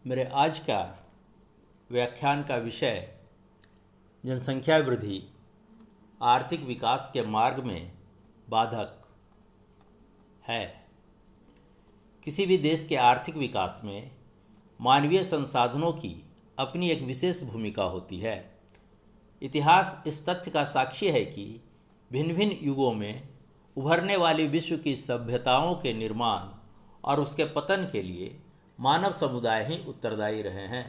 मेरे आज का व्याख्यान का विषय जनसंख्या वृद्धि आर्थिक विकास के मार्ग में बाधक है। किसी भी देश के आर्थिक विकास में मानवीय संसाधनों की अपनी एक विशेष भूमिका होती है। इतिहास इस तथ्य का साक्षी है कि भिन्न भिन्न युगों में उभरने वाली विश्व की सभ्यताओं के निर्माण और उसके पतन के लिए मानव समुदाय ही उत्तरदायी रहे हैं।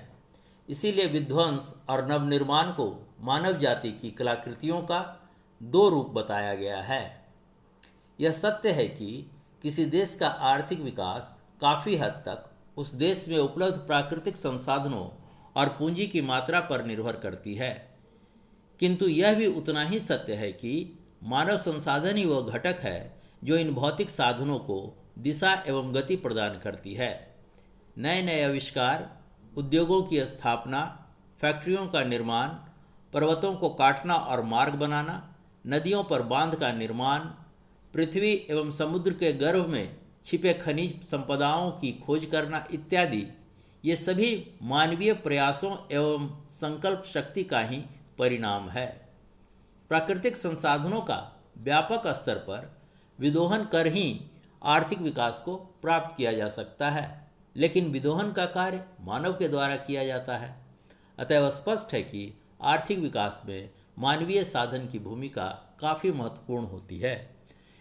इसीलिए विध्वंस और नवनिर्माण को मानव जाति की कलाकृतियों का दो रूप बताया गया है। यह सत्य है कि किसी देश का आर्थिक विकास काफ़ी हद तक उस देश में उपलब्ध प्राकृतिक संसाधनों और पूंजी की मात्रा पर निर्भर करती है, किंतु यह भी उतना ही सत्य है कि मानव संसाधन ही वह घटक है जो इन भौतिक साधनों को दिशा एवं गति प्रदान करती है। नए नए आविष्कार, उद्योगों की स्थापना, फैक्ट्रियों का निर्माण, पर्वतों को काटना और मार्ग बनाना, नदियों पर बांध का निर्माण, पृथ्वी एवं समुद्र के गर्भ में छिपे खनिज संपदाओं की खोज करना इत्यादि, ये सभी मानवीय प्रयासों एवं संकल्प शक्ति का ही परिणाम है। प्राकृतिक संसाधनों का व्यापक स्तर पर विदोहन कर ही आर्थिक विकास को प्राप्त किया जा सकता है, लेकिन विदोहन का कार्य मानव के द्वारा किया जाता है। अतएव स्पष्ट है कि आर्थिक विकास में मानवीय साधन की भूमिका काफ़ी महत्वपूर्ण होती है।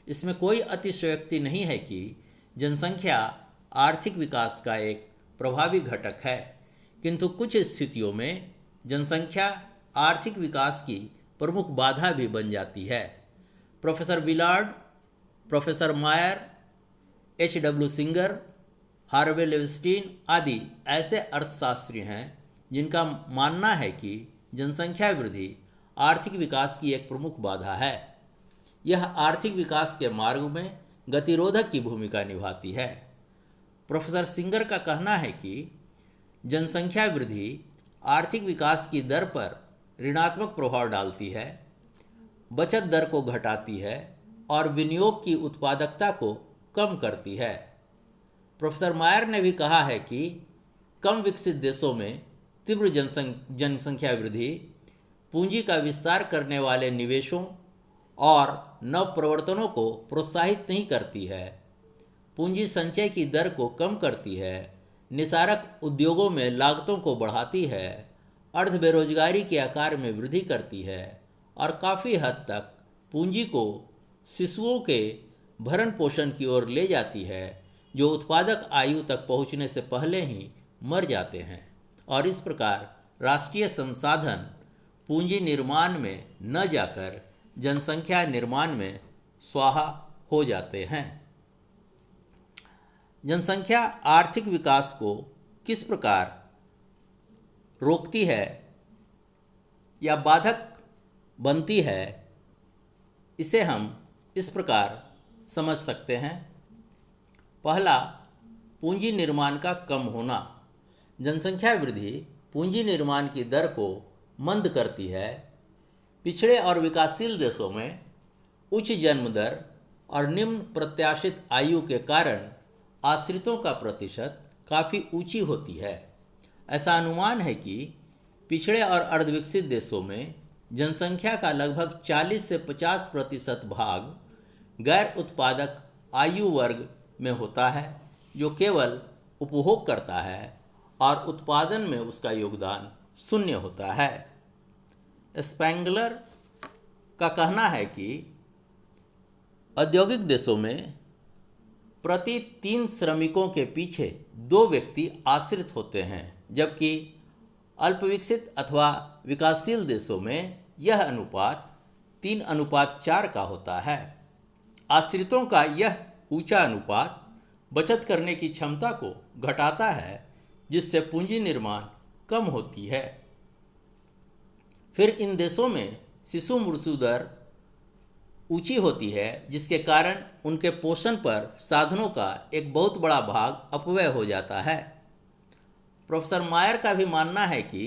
इसमें कोई अतिशयोक्ति नहीं है कि जनसंख्या आर्थिक विकास का एक प्रभावी घटक है, किंतु कुछ स्थितियों में जनसंख्या आर्थिक विकास की प्रमुख बाधा भी बन जाती है। प्रोफेसर विलार्ड, प्रोफेसर मायर, H.W. सिंगर, हार्वे लेविस्टीन आदि ऐसे अर्थशास्त्री हैं जिनका मानना है कि जनसंख्या वृद्धि आर्थिक विकास की एक प्रमुख बाधा है। यह आर्थिक विकास के मार्ग में गतिरोधक की भूमिका निभाती है। प्रोफेसर सिंगर का कहना है कि जनसंख्या वृद्धि आर्थिक विकास की दर पर ऋणात्मक प्रभाव डालती है, बचत दर को घटाती है और विनियोग की उत्पादकता को कम करती है। प्रोफेसर मायर ने भी कहा है कि कम विकसित देशों में तीव्र जनसंख्या वृद्धि पूंजी का विस्तार करने वाले निवेशों और नव प्रवर्तनों को प्रोत्साहित नहीं करती है, पूंजी संचय की दर को कम करती है, निसारक उद्योगों में लागतों को बढ़ाती है, अर्ध बेरोजगारी के आकार में वृद्धि करती है और काफ़ी हद तक पूंजी को शिशुओं के भरण पोषण की ओर ले जाती है, जो उत्पादक आयु तक पहुंचने से पहले ही मर जाते हैं। और इस प्रकार राष्ट्रीय संसाधन पूंजी निर्माण में न जाकर जनसंख्या निर्माण में स्वाहा हो जाते हैं। जनसंख्या आर्थिक विकास को किस प्रकार रोकती है या बाधक बनती है, इसे हम इस प्रकार समझ सकते हैं। पहला, पूंजी निर्माण का कम होना। जनसंख्या वृद्धि पूंजी निर्माण की दर को मंद करती है। पिछड़े और विकासशील देशों में उच्च जन्म दर और निम्न प्रत्याशित आयु के कारण आश्रितों का प्रतिशत काफ़ी ऊंची होती है। ऐसा अनुमान है कि पिछड़े और अर्धविकसित देशों में जनसंख्या का लगभग 40 से 50% भाग गैर उत्पादक आयु वर्ग में होता है, जो केवल उपभोग करता है और उत्पादन में उसका योगदान शून्य होता है। स्पेंगलर का कहना है कि औद्योगिक देशों में प्रति 3 श्रमिकों के पीछे 2 व्यक्ति आश्रित होते हैं, जबकि अल्पविकसित अथवा विकासशील देशों में यह अनुपात 3:4 का होता है। आश्रितों का यह ऊंचा अनुपात बचत करने की क्षमता को घटाता है, जिससे पूंजी निर्माण कम होती है। फिर इन देशों में शिशु मृत्यु दर ऊंची होती है, जिसके कारण उनके पोषण पर साधनों का एक बहुत बड़ा भाग अपव्यय हो जाता है। प्रोफेसर मायर का भी मानना है कि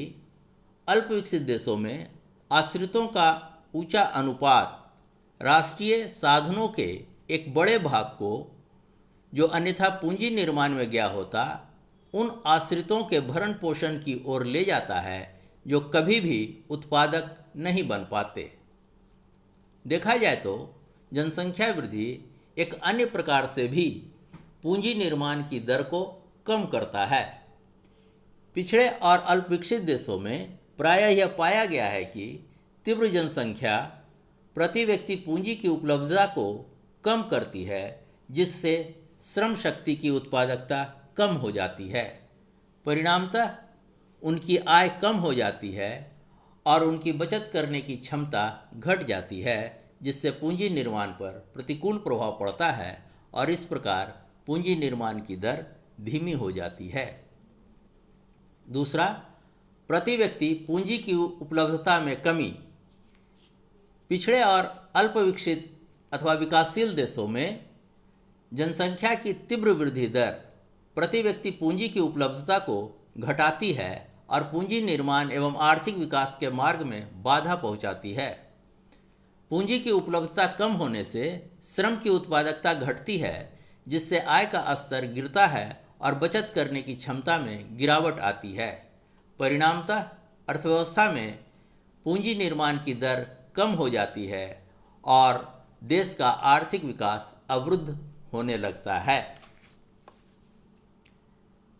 अल्पविकसित देशों में आश्रितों का ऊंचा अनुपात राष्ट्रीय साधनों के एक बड़े भाग को, जो अन्यथा पूंजी निर्माण में गया होता, उन आश्रितों के भरण पोषण की ओर ले जाता है जो कभी भी उत्पादक नहीं बन पाते। देखा जाए तो जनसंख्या वृद्धि एक अन्य प्रकार से भी पूंजी निर्माण की दर को कम करता है। पिछड़े और अल्पविकसित देशों में प्रायः यह पाया गया है कि तीव्र जनसंख्या प्रति व्यक्ति पूंजी की उपलब्धता को कम करती है, जिससे श्रम शक्ति की उत्पादकता कम हो जाती है। परिणामतः उनकी आय कम हो जाती है और उनकी बचत करने की क्षमता घट जाती है, जिससे पूंजी निर्माण पर प्रतिकूल प्रभाव पड़ता है और इस प्रकार पूंजी निर्माण की दर धीमी हो जाती है। दूसरा, प्रति व्यक्ति पूंजी की उपलब्धता में कमी। पिछड़े और अल्प विकसित अथवा विकासशील देशों में जनसंख्या की तीव्र वृद्धि दर प्रति व्यक्ति पूंजी की उपलब्धता को घटाती है और पूंजी निर्माण एवं आर्थिक विकास के मार्ग में बाधा पहुंचाती है। पूंजी की उपलब्धता कम होने से श्रम की उत्पादकता घटती है, जिससे आय का स्तर गिरता है और बचत करने की क्षमता में गिरावट आती है। परिणामतः अर्थव्यवस्था में पूंजी निर्माण की दर कम हो जाती है और देश का आर्थिक विकास अवरुद्ध होने लगता है।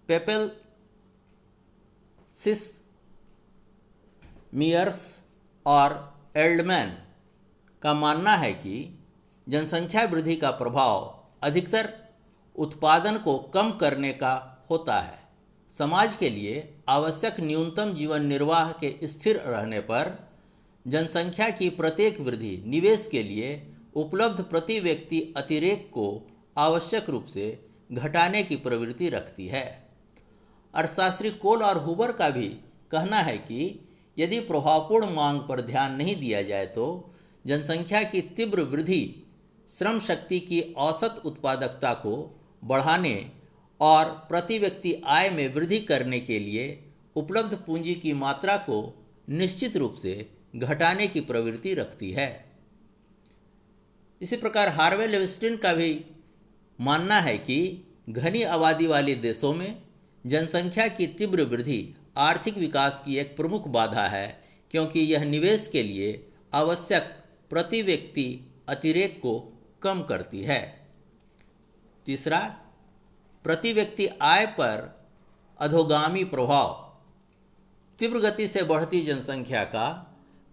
पेपेल सिस, मियर्स और एल्डमैन का मानना है कि जनसंख्या वृद्धि का प्रभाव अधिकतर उत्पादन को कम करने का होता है। समाज के लिए आवश्यक न्यूनतम जीवन निर्वाह के स्थिर रहने पर जनसंख्या की प्रत्येक वृद्धि निवेश के लिए उपलब्ध प्रति व्यक्ति अतिरेक को आवश्यक रूप से घटाने की प्रवृत्ति रखती है। अर्थशास्त्री कोल और हुबर का भी कहना है कि यदि प्रभावपूर्ण मांग पर ध्यान नहीं दिया जाए तो जनसंख्या की तीव्र वृद्धि श्रम शक्ति की औसत उत्पादकता को बढ़ाने और प्रति व्यक्ति आय में वृद्धि करने के लिए उपलब्ध पूंजी की मात्रा को निश्चित रूप से घटाने की प्रवृत्ति रखती है। इसी प्रकार हार्वे लेविस्टिन का भी मानना है कि घनी आबादी वाले देशों में जनसंख्या की तीव्र वृद्धि आर्थिक विकास की एक प्रमुख बाधा है, क्योंकि यह निवेश के लिए आवश्यक प्रति व्यक्ति अतिरेक को कम करती है। तीसरा, प्रति व्यक्ति आय पर अधोगामी प्रभाव। तीव्र गति से बढ़ती जनसंख्या का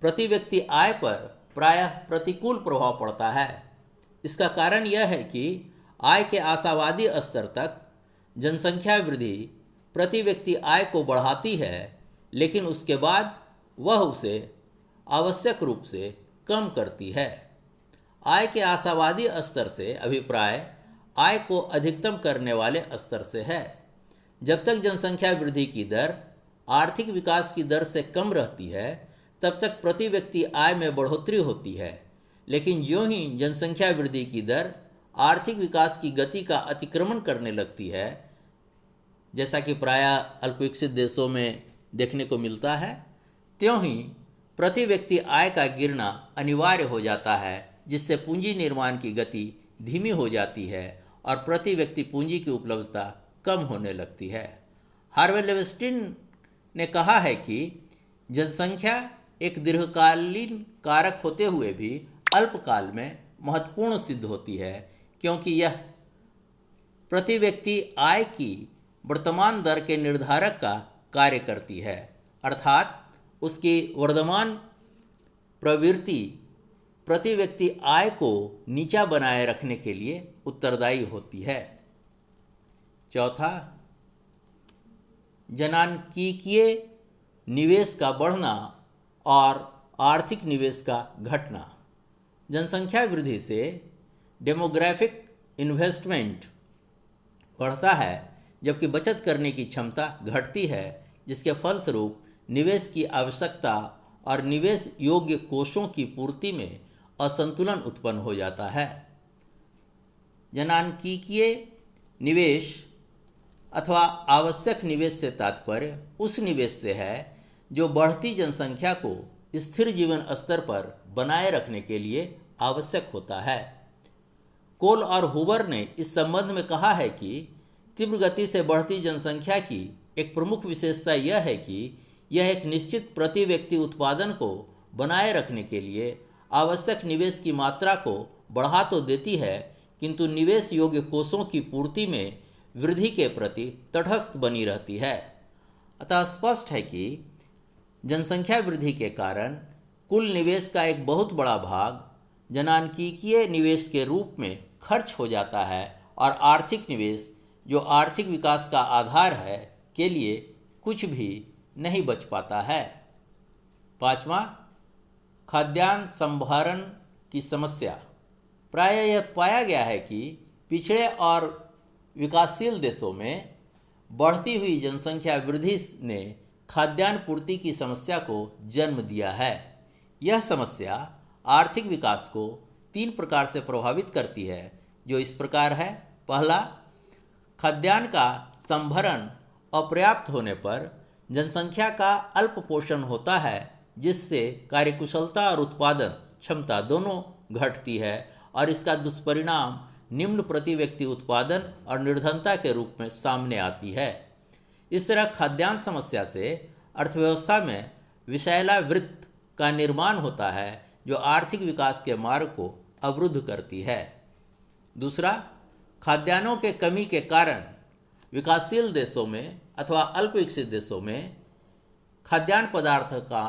प्रति व्यक्ति आय पर प्रायः प्रतिकूल प्रभाव पड़ता है। इसका कारण यह है कि आय के आशावादी स्तर तक जनसंख्या वृद्धि प्रति व्यक्ति आय को बढ़ाती है, लेकिन उसके बाद वह उसे आवश्यक रूप से कम करती है। आय के आशावादी स्तर से अभिप्राय आय को अधिकतम करने वाले स्तर से है। जब तक जनसंख्या वृद्धि की दर आर्थिक विकास की दर से कम रहती है, तब तक प्रति व्यक्ति आय में बढ़ोतरी होती है, लेकिन ज्यों ही जनसंख्या वृद्धि की दर आर्थिक विकास की गति का अतिक्रमण करने लगती है, जैसा कि प्रायः अल्पविकसित देशों में देखने को मिलता है, त्यों ही प्रति व्यक्ति आय का गिरना अनिवार्य हो जाता है, जिससे पूंजी निर्माण की गति धीमी हो जाती है और प्रति व्यक्ति पूंजी की उपलब्धता कम होने लगती है। हार्वे लेविस्टिन ने कहा है कि जनसंख्या एक दीर्घकालीन कारक होते हुए भी अल्पकाल में महत्वपूर्ण सिद्ध होती है, क्योंकि यह प्रति व्यक्ति आय की वर्तमान दर के निर्धारक का कार्य करती है, अर्थात उसकी वर्तमान प्रवृत्ति प्रति व्यक्ति आय को नीचा बनाए रखने के लिए उत्तरदायी होती है। चौथा, जनांकीय निवेश का बढ़ना और आर्थिक निवेश का घटना। जनसंख्या वृद्धि से डेमोग्राफिक इन्वेस्टमेंट बढ़ता है, जबकि बचत करने की क्षमता घटती है, जिसके फलस्वरूप निवेश की आवश्यकता और निवेश योग्य कोषों की पूर्ति में असंतुलन उत्पन्न हो जाता है। जनांकीय निवेश अथवा आवश्यक निवेश से तात्पर्य उस निवेश से है जो बढ़ती जनसंख्या को स्थिर जीवन स्तर पर बनाए रखने के लिए आवश्यक होता है। कोल और हुबर ने इस संबंध में कहा है कि तीव्र गति से बढ़ती जनसंख्या की एक प्रमुख विशेषता यह है कि यह एक निश्चित प्रति व्यक्ति उत्पादन को बनाए रखने के लिए आवश्यक निवेश की मात्रा को बढ़ा तो देती है, किंतु निवेश योग्य कोषों की पूर्ति में वृद्धि के प्रति तटस्थ बनी रहती है। अतः स्पष्ट है कि जनसंख्या वृद्धि के कारण कुल निवेश का एक बहुत बड़ा भाग जनांकीय निवेश के रूप में खर्च हो जाता है और आर्थिक निवेश, जो आर्थिक विकास का आधार है, के लिए कुछ भी नहीं बच पाता है। पांचवा, खाद्यान्न संभरण की समस्या। प्रायः यह पाया गया है कि पिछड़े और विकासशील देशों में बढ़ती हुई जनसंख्या वृद्धि ने खाद्यान्न पूर्ति की समस्या को जन्म दिया है। यह समस्या आर्थिक विकास को 3 प्रकार से प्रभावित करती है, जो इस प्रकार है। पहला, खाद्यान्न का संभरण अपर्याप्त होने पर जनसंख्या का अल्प पोषण होता है, जिससे कार्यकुशलता और उत्पादन क्षमता दोनों घटती है और इसका दुष्परिणाम निम्न प्रति व्यक्ति उत्पादन और निर्धनता के रूप में सामने आती है। इस तरह खाद्यान्न समस्या से अर्थव्यवस्था में विषैला वृत्त का निर्माण होता है, जो आर्थिक विकास के मार्ग को अवरुद्ध करती है। दूसरा, खाद्यान्नों के कमी के कारण विकासशील देशों में अथवा अल्प विकसित देशों में खाद्यान्न पदार्थ का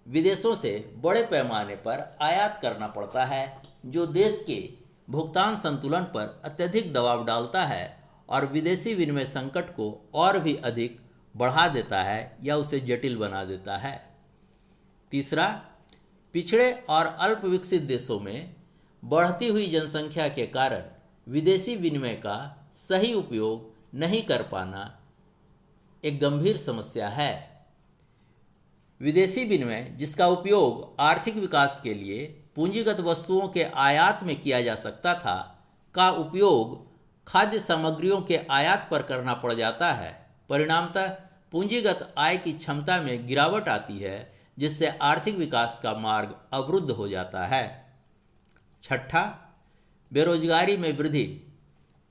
विदेशों से बड़े पैमाने पर आयात करना पड़ता है, जो देश के भुगतान संतुलन पर अत्यधिक दबाव डालता है और विदेशी विनिमय संकट को और भी अधिक बढ़ा देता है या उसे जटिल बना देता है। तीसरा, पिछड़े और अल्प विकसित देशों में बढ़ती हुई जनसंख्या के कारण विदेशी विनिमय का सही उपयोग नहीं कर पाना एक गंभीर समस्या है। विदेशी विनिमय, जिसका उपयोग आर्थिक विकास के लिए पूंजीगत वस्तुओं के आयात में किया जा सकता था, का उपयोग खाद्य सामग्रियों के आयात पर करना पड़ जाता है। परिणामतः पूंजीगत आय की क्षमता में गिरावट आती है, जिससे आर्थिक विकास का मार्ग अवरुद्ध हो जाता है। छठा, बेरोजगारी में वृद्धि।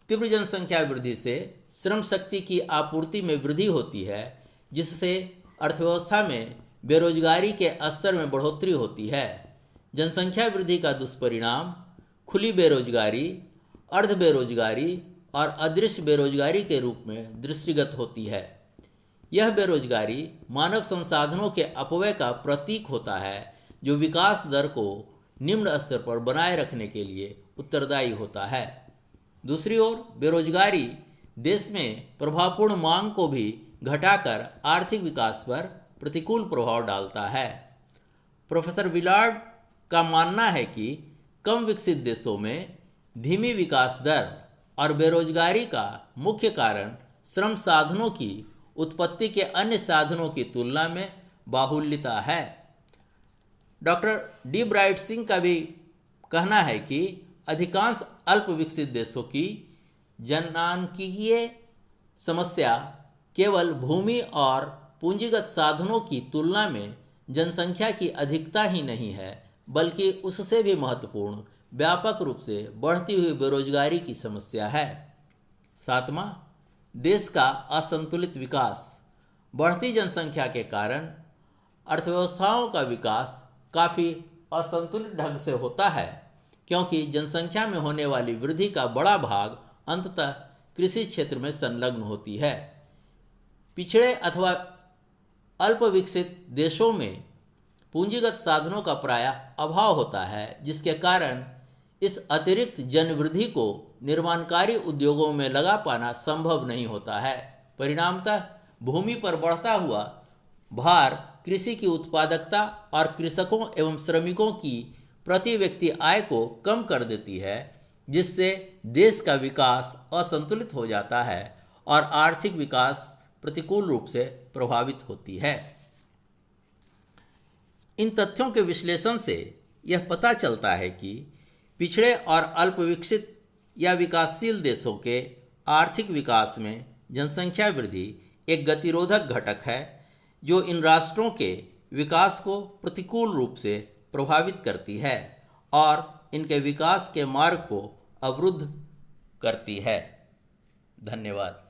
तीव्र जनसंख्या वृद्धि से श्रम शक्ति की आपूर्ति में वृद्धि होती है, जिससे अर्थव्यवस्था में बेरोजगारी के स्तर में बढ़ोतरी होती है। जनसंख्या वृद्धि का दुष्परिणाम खुली बेरोजगारी, अर्ध बेरोजगारी और अदृश्य बेरोजगारी के रूप में दृष्टिगत होती है। यह बेरोजगारी मानव संसाधनों के अपव्यय का प्रतीक होता है, जो विकास दर को निम्न स्तर पर बनाए रखने के लिए उत्तरदायी होता है। दूसरी ओर बेरोजगारी देश में प्रभावपूर्ण मांग को भी घटाकर आर्थिक विकास पर प्रतिकूल प्रभाव डालता है। प्रोफेसर विलार्ड का मानना है कि कम विकसित देशों में धीमी विकास दर और बेरोजगारी का मुख्य कारण श्रम साधनों की उत्पत्ति के अन्य साधनों की तुलना में बाहुल्यता है। डॉक्टर डी ब्राइट सिंह का भी कहना है कि अधिकांश अल्प विकसित देशों की जनांकीय समस्या केवल भूमि और पूंजीगत साधनों की तुलना में जनसंख्या की अधिकता ही नहीं है, बल्कि उससे भी महत्वपूर्ण व्यापक रूप से बढ़ती हुई बेरोजगारी की समस्या है। सातवां, देश का असंतुलित विकास। बढ़ती जनसंख्या के कारण अर्थव्यवस्थाओं का विकास काफ़ी असंतुलित ढंग से होता है, क्योंकि जनसंख्या में होने वाली वृद्धि का बड़ा भाग अंततः कृषि क्षेत्र में संलग्न होती है। पिछड़े अथवा अल्प विकसित देशों में पूंजीगत साधनों का प्रायः अभाव होता है, जिसके कारण इस अतिरिक्त जनवृद्धि को निर्माणकारी उद्योगों में लगा पाना संभव नहीं होता है। परिणामतः भूमि पर बढ़ता हुआ भार कृषि की उत्पादकता और कृषकों एवं श्रमिकों की प्रति व्यक्ति आय को कम कर देती है, जिससे देश का विकास असंतुलित हो जाता है और आर्थिक विकास प्रतिकूल रूप से प्रभावित होती है। इन तथ्यों के विश्लेषण से यह पता चलता है कि पिछड़े और अल्प विकसित या विकासशील देशों के आर्थिक विकास में जनसंख्या वृद्धि एक गतिरोधक घटक है, जो इन राष्ट्रों के विकास को प्रतिकूल रूप से प्रभावित करती है और इनके विकास के मार्ग को अवरुद्ध करती है। धन्यवाद।